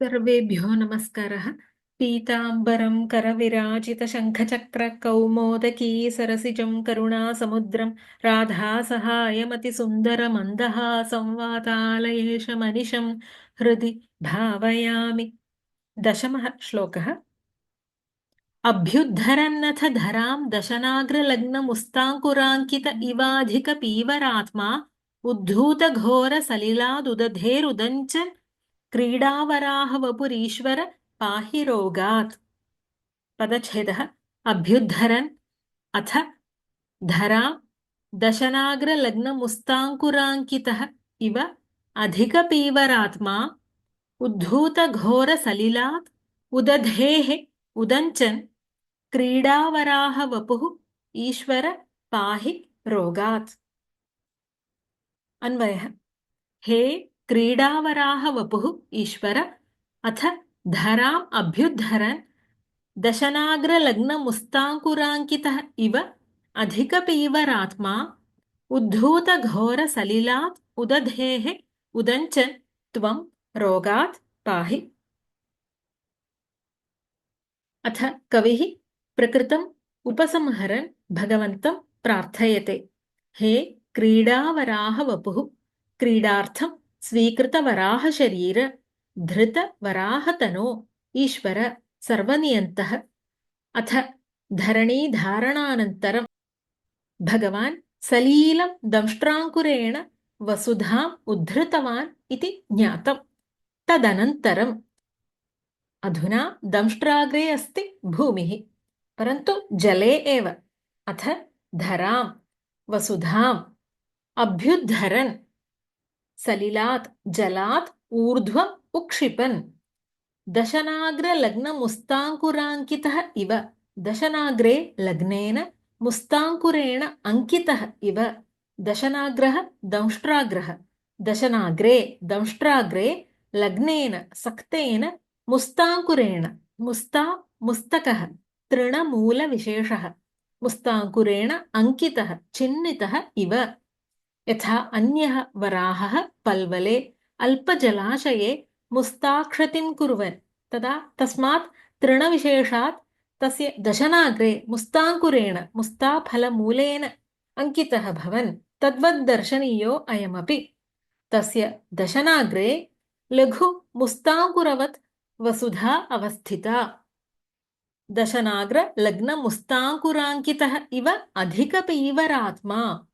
सर्वेभ्यो नमस्कारः। पीताम्बरं करविराजितशङ्खचक्रकौमोदकी सरसिजं करुणासमुद्रं राधासहायमतिसुन्दरमन्दहासं वातालयेशमनिशं हृदि भावयामि। दशमः श्लोकः। अभ्युद्धरन्नथ धरां दशनाग्रलग्नमुस्ताङ्कुराङ्कित इवाधिकपीवरात्मा उद्धूतघोरसलिलादुदधेरुदञ्च क्रीडावराहवपुरीश्वर पाहि रोगात्। पदच्छेदः। अभ्युद्धरन् अथ धरा दशनाग्रलग्नमुस्ताङ्कुराङ्कितः इव अधिकपीवरात्मा उद्धूतघोरसलिलात् उदधेः उदञ्चन् क्रीडावराहवपुः ईश्वर पाहि रोगात्। अन्वयः। हे क्रीडावराहवपुः ईश्वर अथ धराम् अभ्युद्धरन् दशनाग्रलग्नमुस्ताङ्कुराङ्कितः इव अधिकपीवरात्मा उद्धूतघोरसलिलात् उदधेः उदञ्चन् त्वं रोगात् पाहि। अथ कविः प्रकृतम् उपसंहरन् भगवन्तं प्रार्थयते। हे क्रीडावराहवपुः, क्रीडार्थं स्वीकृतवराहशरीर धृतवराहतनो ईश्वर सर्वनियन्तः। अथ धरणीधारणानन्तरं भगवान् सलीलं दंष्ट्राङ्कुरेण वसुधाम् उद्धृतवान् इति ज्ञातम्। तदनन्तरम् अधुना दंष्ट्राग्रे अस्ति भूमिः, परन्तु जले एव। अथ धरां वसुधाम् अभ्युद्धरन् सलिलात् जलात् ऊर्ध्वम् उक्षिपन् दशनाग्रलग्नमुस्ताङ्कुराङ्कितः इव, दशनाग्रे लग्नेन मुस्ताङ्कुरेण अंकितः इव। दशनाग्रः दंष्ट्राग्रः, दशनाग्रे दंष्ट्राग्रे लग्नेन सक्तेन मुस्ताङ्कुरेण, मुस्ता मुस्तकः तृणमूलविशेषः, मुस्ताङ्कुरेण अंकितः चिह्नितः इव। यथा अन्यः वराहः पल्वले अल्पजलाशये मुस्ताक्षतिं कुर्वन् तदा तस्मात् तृणविशेषात् तस्य दशनाग्रे मुस्ताङ्कुरेण मुस्ताफलमूलेन अंकितः भवन् तद्वद् दर्शनीयो अयमपि। तस्य दशनाग्रे लघु मुस्ताङ्कुरवत् वसुधा अवस्थिता। दशनाग्र लग्न मुस्ताङ्कुराङ्कितः इव अधिकपीवरात्मा।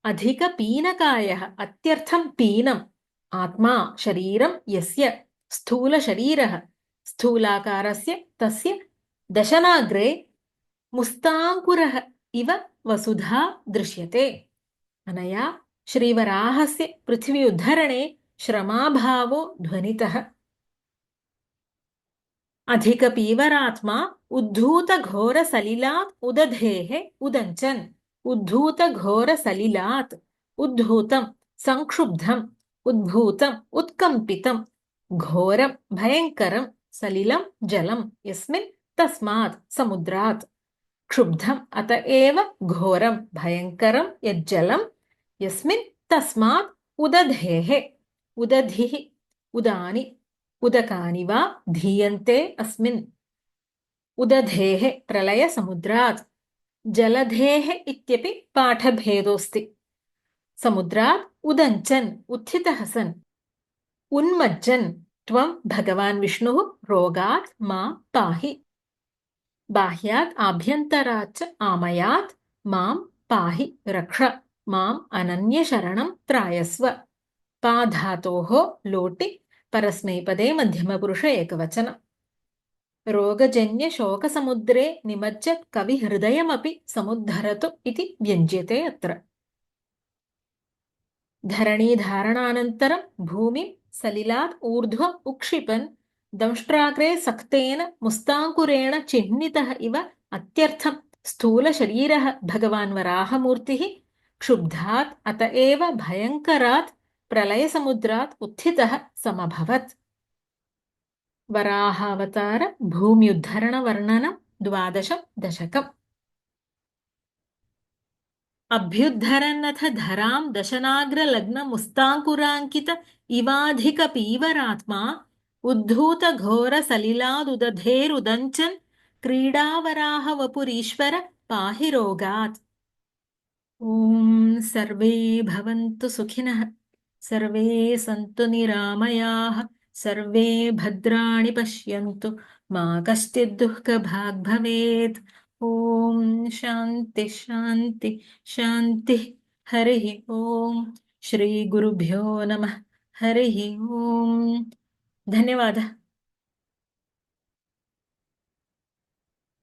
अधिकपीनकायः अत्यर्थं पीनम्, आत्मा शरीरं यस्य स्थूलशरीरः, स्थूलाकारस्य तस्य दशनाग्रे मुस्ताङ्कुरः इव वसुधा दृश्यते। अनया श्रीवराहस्य पृथ्वी उद्धरणे श्रमाभावो ध्वनितः। अधिकपीवरात्मा उद्धूतघोरसलिलात् उदधेः उदञ्चन्। उद्धूतघोरसलिलात्, उद्धूतं संक्षुब्धम्, उद्भूतम् उत्कम्पितं, घोरं भयङ्करं, सलिलं जलं यस्मिन् तस्मात् समुद्रात्, क्षुब्धम् अत एव घोरं भयङ्करं यज्जलं यस्मिन् तस्मात् उदधेः, उदधिः उदानि उदकानि वा धीयन्ते अस्मिन्। उदधेः प्रलयसमुद्रात्, जलधेः इत्यपि पाठभेदोऽस्ति। समुद्रात् उदञ्चन् उत्थितः सन्, उन्मज्जन् त्वं भगवान् विष्णुः रोगात् मां पाहि। बाह्यात् आभ्यन्तराच्च आमयात् मां पाहि रक्ष, माम् अनन्यशरणं त्रायस्व। पाधातोः लोटि परस्मैपदे मध्यमपुरुष एकवचन। रोगजन्यशोकसमुद्रे निमज्जत् कविहृदयमपि समुद्धरतु इति व्यञ्ज्यते अत्र। धरणीधारणानन्तरं भूमिं सलिलात् ऊर्ध्वम् उक्षिपन् दंष्ट्राग्रे सक्तेन मुस्ताङ्कुरेण चिह्नितः इव अत्यर्थं स्थूलशरीरः भगवान् वराहमूर्तिः क्षुब्धात् अत एव भयङ्करात् प्रलयसमुद्रात् उत्थितः समभवत्। वराहावतार भूम्युद्धरणवर्णनं 12 दशकम्। अभ्युद्धरन्नथ धरां दशनाग्रलग्नमुस्ताङ्कुराङ्कित इवाधिकपीवरात्मा उद्धूतघोरसलिलादुदधेरुदञ्चन् क्रीडावराहवपुरीश्वर पाहि रोगात्। ॐ सर्वे भवन्तु सुखिनः, सर्वे सन्तु निरामयाः, सर्वे भद्राणि पश्यन्तु, मा कश्चित् दुःखभाग् भवेत्। ॐ शान्ति शान्ति शान्तिः। हरिः ॐ श्रीगुरुभ्यो नमः। हरिः ॐ। धन्यवादः।